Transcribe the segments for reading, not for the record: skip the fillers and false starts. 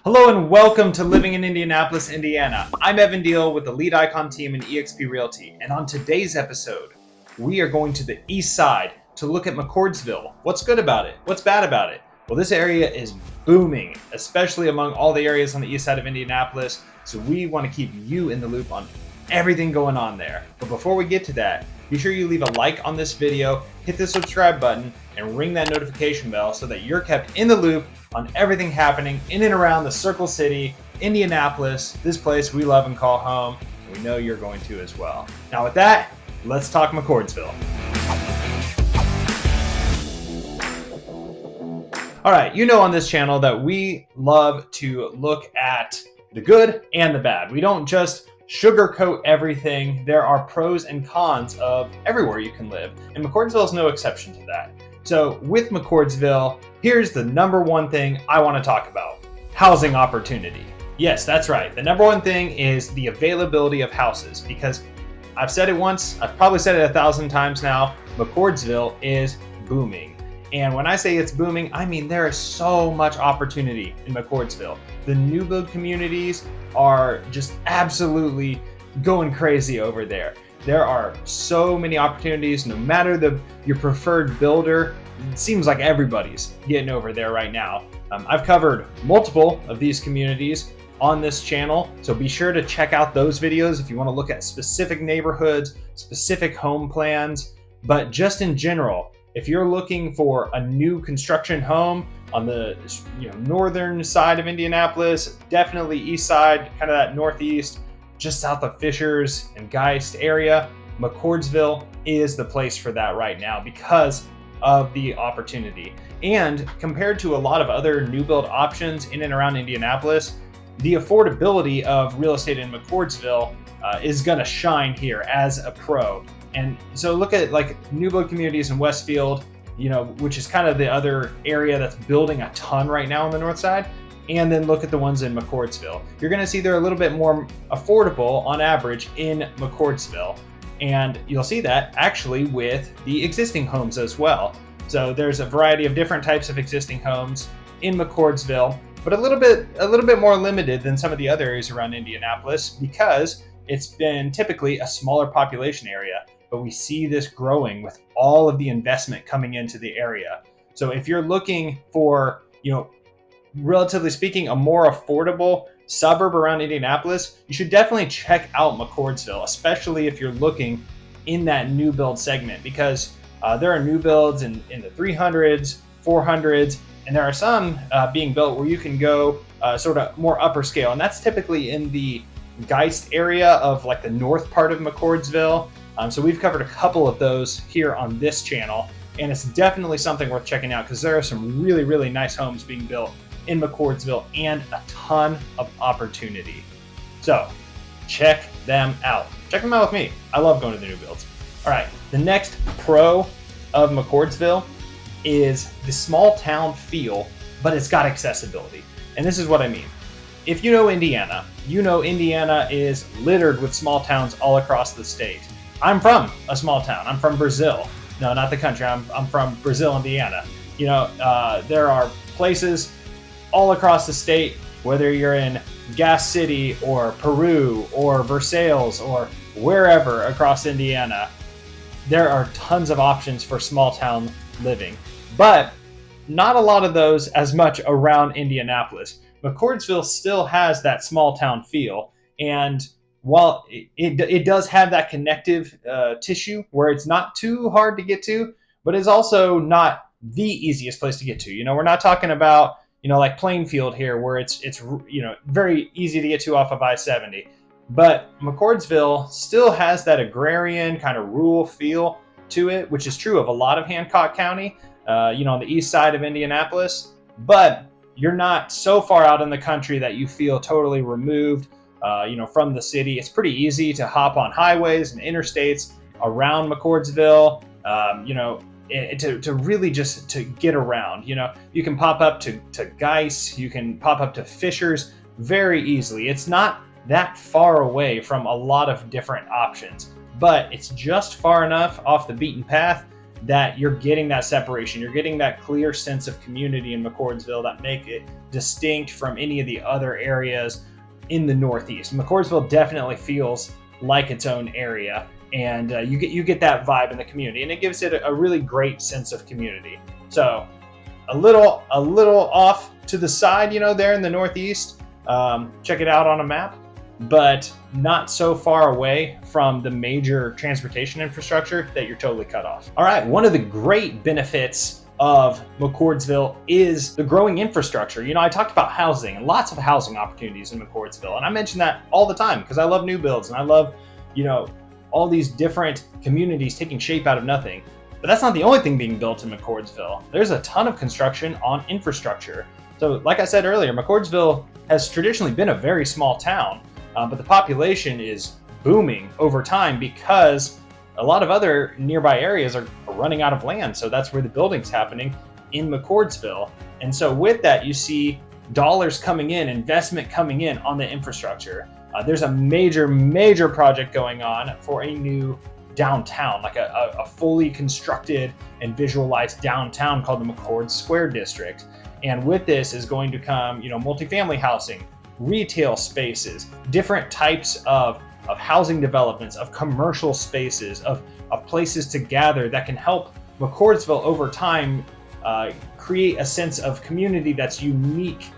Hello and welcome to Living in Indianapolis, Indiana. I'm Evan Deal with the Lead Icon team in eXp Realty, and on today's episode, we are going to the east side to look at McCordsville. What's good about it? What's bad about it? Well, this area is booming, especially among all the areas on the east side of Indianapolis, so we want to keep you in the loop on everything going on there. But before we get to that, be sure you leave a like on this video, hit the subscribe button, and ring that notification bell so that you're kept in the loop on everything happening in and around the Circle City, Indianapolis, this place we love and call home, and we know you're going to as well. Now with that, let's talk McCordsville. All right, you know on this channel that we love to look at the good and the bad. We don't just sugarcoat everything. There are pros and cons of everywhere you can live, and McCordsville is no exception to that. So with McCordsville, here's the number one thing I want to talk about: housing opportunity. Yes, that's right. The number one thing is the availability of houses, because I've said it once, I've probably said it 1,000 times now, McCordsville is booming. And when I say it's booming, I mean there is so much opportunity in McCordsville. The new build communities are just absolutely going crazy over there. There are so many opportunities, no matter your preferred builder. It seems like everybody's getting over there right now. I've covered multiple of these communities on this channel, so be sure to check out those videos if you want to look at specific neighborhoods, specific home plans. But just in general, if you're looking for a new construction home on the northern side of Indianapolis, definitely east side, kind of that northeast, just south of Fishers and Geist area, McCordsville is the place for that right now because of the opportunity. And compared to a lot of other new build options in and around Indianapolis, the affordability of real estate in McCordsville is gonna shine here as a pro. And so look at like new build communities in Westfield, which is kind of the other area that's building a ton right now on the north side. And then look at the ones in McCordsville. You're gonna see they're a little bit more affordable on average in McCordsville. And you'll see that actually with the existing homes as well. So there's a variety of different types of existing homes in McCordsville, but a little bit more limited than some of the other areas around Indianapolis because it's been typically a smaller population area. But we see this growing with all of the investment coming into the area. So if you're looking for, relatively speaking, a more affordable suburb around Indianapolis, you should definitely check out McCordsville, especially if you're looking in that new build segment, because there are new builds in the 300s, 400s, and there are some being built where you can go sort of more upper scale. And that's typically in the Geist area of like the north part of McCordsville. So we've covered a couple of those here on this channel, and it's definitely something worth checking out because there are some really, really nice homes being built in McCordsville and a ton of opportunity. So check them out. Check them out with me. I love going to the new builds. All right, the next pro of McCordsville is the small town feel, but it's got accessibility. And this is what I mean. If you know Indiana is littered with small towns all across the state. I'm from a small town. I'm from Brazil. No, not the country. I'm from Brazil, Indiana. There are places all across the state, whether you're in Gas City or Peru or Versailles or wherever across Indiana, there are tons of options for small town living, but not a lot of those as much around Indianapolis. McCordsville still has that small town feel, and while it does have that connective tissue where it's not too hard to get to, but it's also not the easiest place to get to. We're not talking about, like Plainfield here where it's very easy to get to off of I-70. But McCordsville still has that agrarian kind of rural feel to it, which is true of a lot of Hancock County, on the east side of Indianapolis. But you're not so far out in the country that you feel totally removed from the city. It's pretty easy to hop on highways and interstates around McCordsville, to really just to get around. You can pop up to Geist, you can pop up to Fishers very easily. It's not that far away from a lot of different options, but it's just far enough off the beaten path that you're getting that separation. You're getting that clear sense of community in McCordsville that make it distinct from any of the other areas in the Northeast. McCordsville definitely feels like its own area, and you get that vibe in the community, and it gives it a really great sense of community. So a little off to the side, there in the Northeast. Check it out on a map, but not so far away from the major transportation infrastructure that you're totally cut off. All right, one of the great benefits of McCordsville is the growing infrastructure. I talked about housing and lots of housing opportunities in McCordsville, and I mention that all the time because I love new builds and I love, all these different communities taking shape out of nothing. But that's not the only thing being built in McCordsville. There's a ton of construction on infrastructure. So like I said earlier, McCordsville has traditionally been a very small town, but the population is booming over time because a lot of other nearby areas are running out of land. So that's where the building's happening in McCordsville. And so with that, you see dollars coming in, investment coming in on the infrastructure. There's a major project going on for a new downtown, like a fully constructed and visualized downtown called the McCords Square District. And with this is going to come, multifamily housing, retail spaces, different types of housing developments, of commercial spaces, of places to gather that can help McCordsville over time create a sense of community that's unique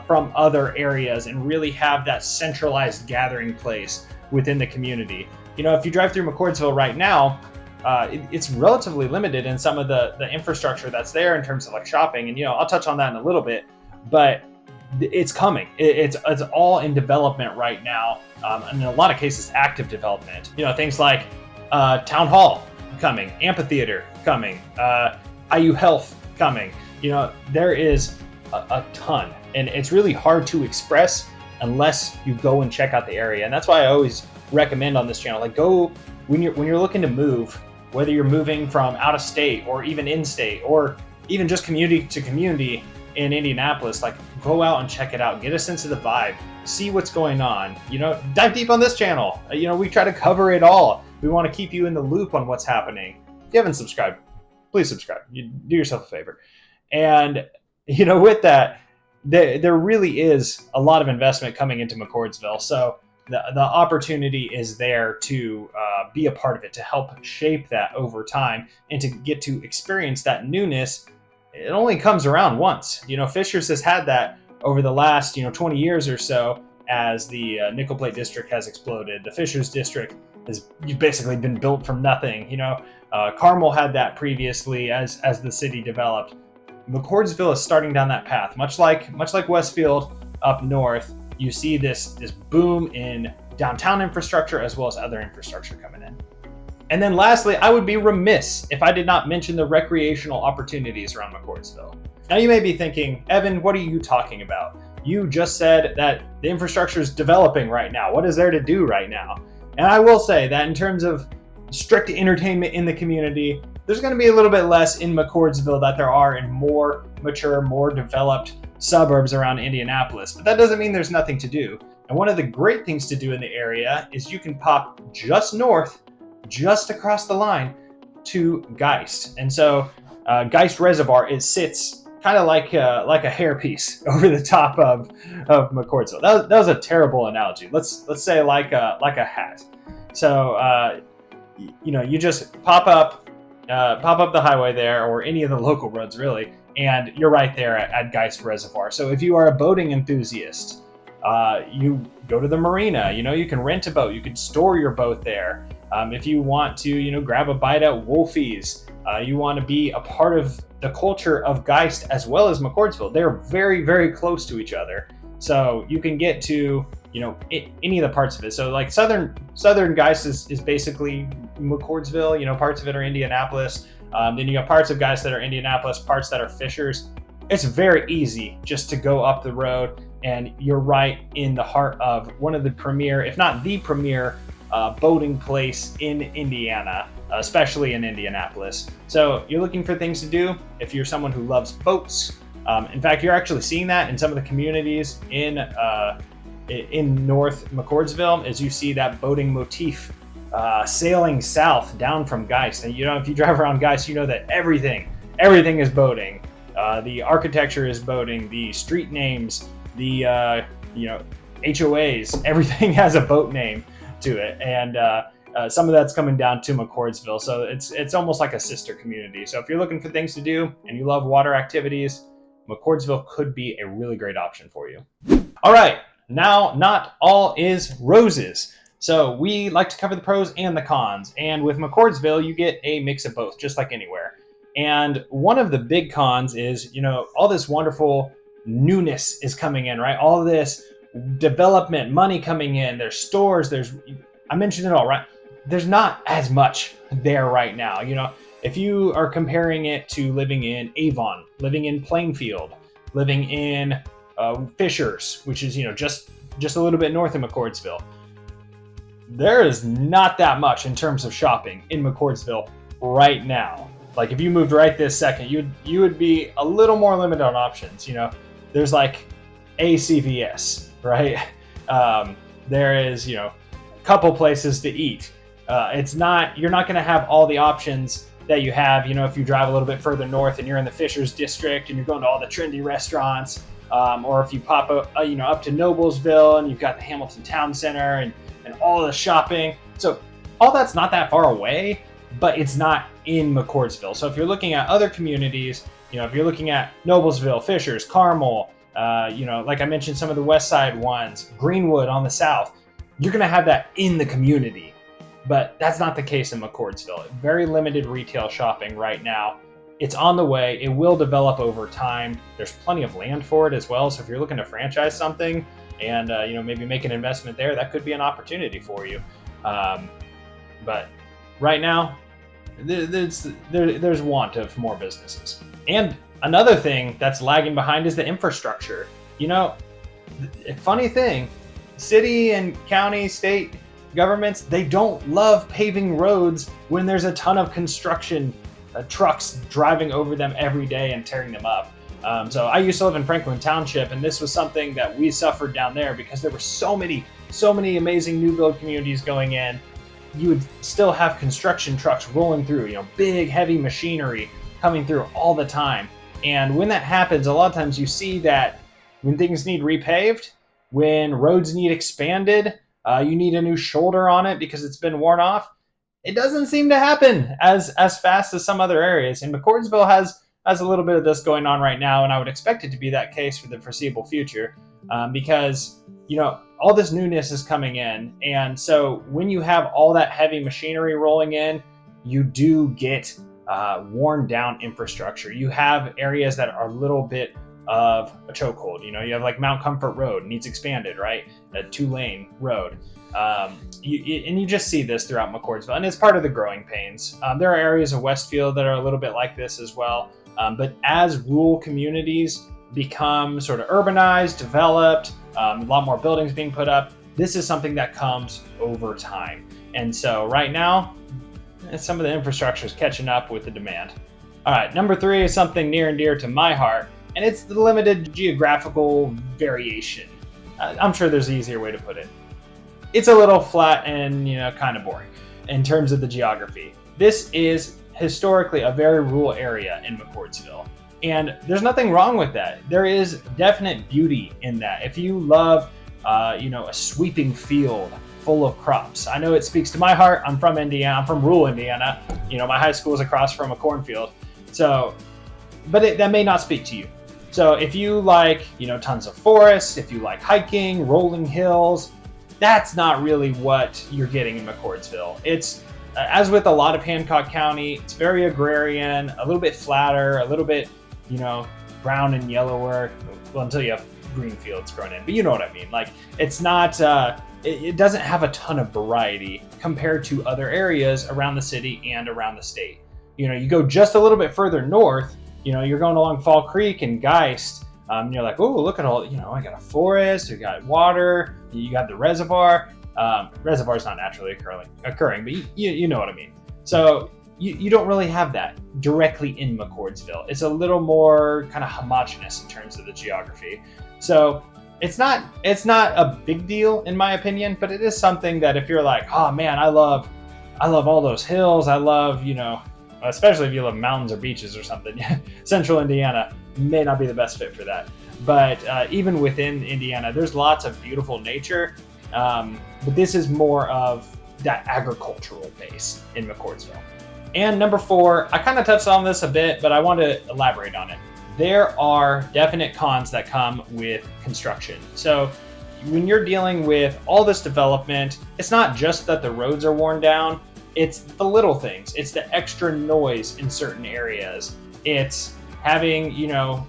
from other areas and really have that centralized gathering place within the community. If you drive through McCordsville right now, it's relatively limited in some of the infrastructure that's there in terms of like shopping. And, I'll touch on that in a little bit, but it's coming. It's all in development right now. And in a lot of cases, active development. Things like town hall coming, amphitheater coming, IU Health coming. There is a ton, and it's really hard to express unless you go and check out the area. And that's why I always recommend on this channel, like go when you're looking to move, whether you're moving from out of state or even in state or even just community to community in Indianapolis, like go out and check it out, get a sense of the vibe, see what's going on, dive deep on this channel. We try to cover it all. We want to keep you in the loop on what's happening. If you haven't subscribed, please subscribe. You do yourself a favor. And with that, there really is a lot of investment coming into McCordsville. So the opportunity is there to be a part of it, to help shape that over time and to get to experience that newness. It only comes around once. Fishers has had that over the last 20 years or so as the nickel plate district has exploded. The Fishers district has basically been built from nothing. Carmel had that previously as the city developed. McCordsville is starting down that path, much like Westfield up north. You see this boom in downtown infrastructure as well as other infrastructure coming in. And then lastly, I would be remiss if I did not mention the recreational opportunities around McCordsville. Now you may be thinking, Evan, what are you talking about? You just said that the infrastructure is developing right now. What is there to do right now? And I will say that in terms of strict entertainment in the community, there's going to be a little bit less in McCordsville that there are in more mature, more developed suburbs around Indianapolis. But that doesn't mean there's nothing to do. And one of the great things to do in the area is you can pop just north, just across the line to Geist. And so Geist Reservoir, it sits kind of like a hairpiece over the top of McCordsville. That was a terrible analogy. Let's say like a hat. So you just pop up the highway there, or any of the local roads really, and you're right there at Geist Reservoir. So if you are a boating enthusiast, you go to the marina. You can rent a boat. You can store your boat there. If you want to, grab a bite at Wolfie's, you want to be a part of the culture of Geist as well as McCordsville. They're very, very close to each other. So you can get to, any of the parts of it. So like Southern Geist is basically McCordsville, parts of it are Indianapolis. Then you got parts of Geist that are Indianapolis, parts that are Fishers. It's very easy just to go up the road and you're right in the heart of one of the premier, if not the premier, boating place in Indiana, especially in Indianapolis. So you're looking for things to do if you're someone who loves boats. In fact, you're actually seeing that in some of the communities in North McCordsville, as you see that boating motif sailing south down from Geist. And if you drive around Geist, you know that everything is boating. The architecture is boating. The street names, the HOAs, everything has a boat name to it. And some of that's coming down to McCordsville, so it's almost like a sister community. So if you're looking for things to do and you love water activities, McCordsville could be a really great option for you. All right, now not all is roses. So we like to cover the pros and the cons, and with McCordsville you get a mix of both, just like anywhere. And one of the big cons is, all this wonderful newness is coming in, right? All this development money coming in. There's stores, I mentioned it all, right? There's not as much there right now. If you are comparing it to living in Avon, living in Plainfield, living in Fishers, which is just a little bit north of McCordsville, there is not that much in terms of shopping in McCordsville right now. Like if you moved right this second, you would be a little more limited on options. There's like a CVS, right? There is a couple places to eat. You're not going to have all the options that you have, if you drive a little bit further north and you're in the Fishers district and you're going to all the trendy restaurants, or if you pop up to Noblesville and you've got the Hamilton Town Center and all the shopping. So all that's not that far away, but it's not in McCordsville. So if you're looking at other communities, if you're looking at Noblesville, Fishers, Carmel, like I mentioned, some of the west side ones, Greenwood on the south, you're going to have that in the community. But that's not the case in McCordsville. Very limited retail shopping right now. It's on the way. It will develop over time. There's plenty of land for it as well. So if you're looking to franchise something and maybe make an investment there, that could be an opportunity for you. But right now, there's want of more businesses. And another thing that's lagging behind is the infrastructure. Funny thing, city and county, state governments, they don't love paving roads when there's a ton of construction trucks driving over them every day and tearing them up. So I used to live in Franklin Township, and this was something that we suffered down there because there were so many amazing new build communities going in. You would still have construction trucks rolling through, big heavy machinery coming through all the time. And when that happens, a lot of times you see that when things need repaved, when roads need expanded, you need a new shoulder on it because it's been worn off. It doesn't seem to happen as fast as some other areas. And McCordsville has a little bit of this going on right now, and I would expect it to be that case for the foreseeable future, because all this newness is coming in. And so when you have all that heavy machinery rolling in, you do get worn down infrastructure. You have areas that are a little bit of a chokehold. You have like Mount Comfort Road needs expanded, right? A 2-lane road. You just see this throughout McCordsville, and it's part of the growing pains. There are areas of Westfield that are a little bit like this as well. But as rural communities become sort of urbanized, developed, a lot more buildings being put up, this is something that comes over time. And so right now, some of the infrastructure is catching up with the demand. All right, number 3 is something near and dear to my heart, and it's the limited geographical variation. I'm sure there's an easier way to put it. It's a little flat and kind of boring in terms of the geography. This is historically a very rural area in McCordsville, and there's nothing wrong with that. There is definite beauty in that. If you love a sweeping field full of crops. I know it speaks to my heart. I'm from Indiana. I'm from rural Indiana. My high school is across from a cornfield. So, but that may not speak to you. So if you like, tons of forests, if you like hiking, rolling hills, that's not really what you're getting in McCordsville. It's, as with a lot of Hancock County, it's very agrarian, a little bit flatter, a little bit, brown and yellower, well, until you have green fields grown in, but you know what I mean. Like, it's not, it doesn't have a ton of variety compared to other areas around the city and around the state. You go just a little bit further north, you're going along Fall Creek and Geist. You're like, oh, look at all, I got a forest, you got water, you got the reservoir. Reservoir's not naturally occurring, but you know what I mean. So you don't really have that directly in McCordsville. It's a little more kind of homogenous in terms of the geography. So it's not a big deal in my opinion, but it is something that if you're like, oh man, I love I love all those hills. I love, especially if you love mountains or beaches or something. Central Indiana may not be the best fit for that. But even within Indiana, there's lots of beautiful nature. But this is more of that agricultural base in McCordsville. And number 4, I kind of touched on this a bit, but I want to elaborate on it. There are definite cons that come with construction. So when you're dealing with all this development, it's not just that the roads are worn down, it's the little things. It's the extra noise in certain areas. It's having,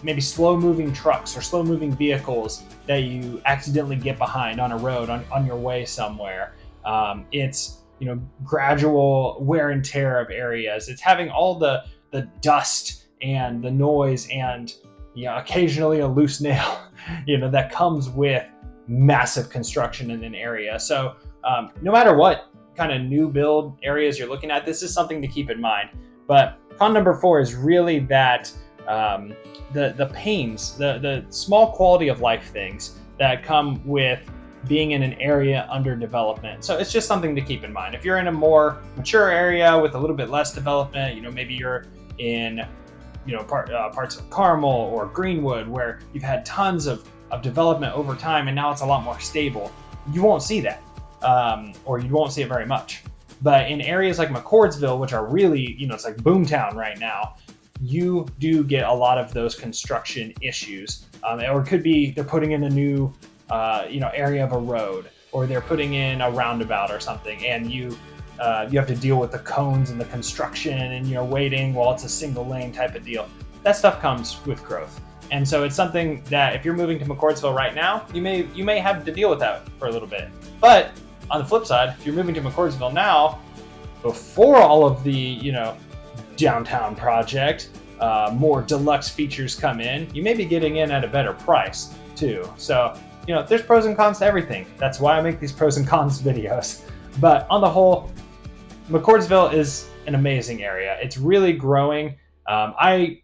maybe slow moving trucks or slow moving vehicles that you accidentally get behind on a road on your way somewhere. It's, gradual wear and tear of areas. It's having all the dust and the noise and, occasionally a loose nail, that comes with massive construction in an area. So no matter what kind of new build areas you're looking at, this is something to keep in mind. But con number 4 is really that the pains, the small quality of life things that come with being in an area under development. So it's just something to keep in mind. If you're in a more mature area with a little bit less development, maybe you're in parts of Carmel or Greenwood where you've had tons of development over time and now it's a lot more stable, you won't see that, or you won't see it very much. But in areas like McCordsville, which are really, it's like boomtown right now, you do get a lot of those construction issues. Or it could be they're putting in a new area of a road, or they're putting in a roundabout or something, and you have to deal with the cones and the construction, and you're waiting while it's a single lane type of deal. That stuff comes with growth. And so it's something that if you're moving to McCordsville right now, you may have to deal with that for a little bit. But on the flip side, if you're moving to McCordsville now, before all of the, downtown project, more deluxe features come in, you may be getting in at a better price too. So, there's pros and cons to everything. That's why I make these pros and cons videos. But on the whole, McCordsville is an amazing area. It's really growing. I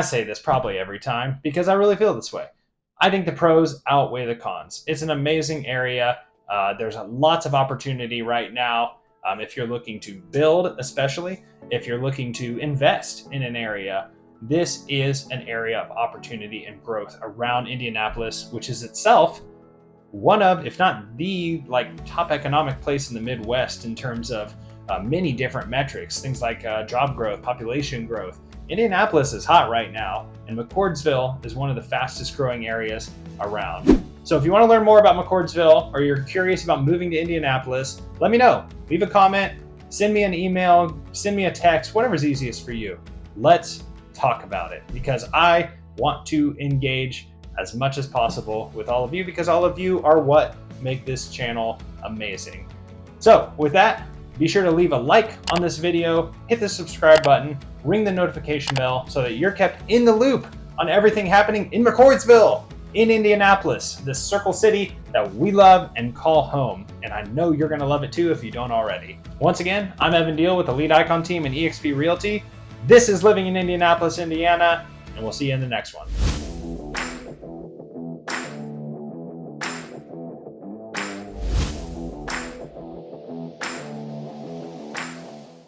say this probably every time because I really feel this way. I think the pros outweigh the cons. It's an amazing area. There's lots of opportunity right now. If you're looking to build, especially if you're looking to invest in an area, this is an area of opportunity and growth around Indianapolis, which is itself one of, if not the top economic place in the Midwest in terms of many different metrics, things like job growth, population growth. Indianapolis is hot right now, and McCordsville is one of the fastest growing areas around. So if you want to learn more about McCordsville, or you're curious about moving to Indianapolis, let me know. Leave a comment, send me an email, send me a text, whatever's easiest for you. Let's talk about it, because I want to engage as much as possible with all of you, because all of you are what make this channel amazing. So with that, be sure to leave a like on this video, hit the subscribe button, ring the notification bell so that you're kept in the loop on everything happening in McCordsville, in Indianapolis, this circle city that we love and call home. And I know you're going to love it too if you don't already. Once again, I'm Evan Deal with the Lead Icon team and eXp Realty. This is Living in Indianapolis, Indiana, and we'll see you in the next one.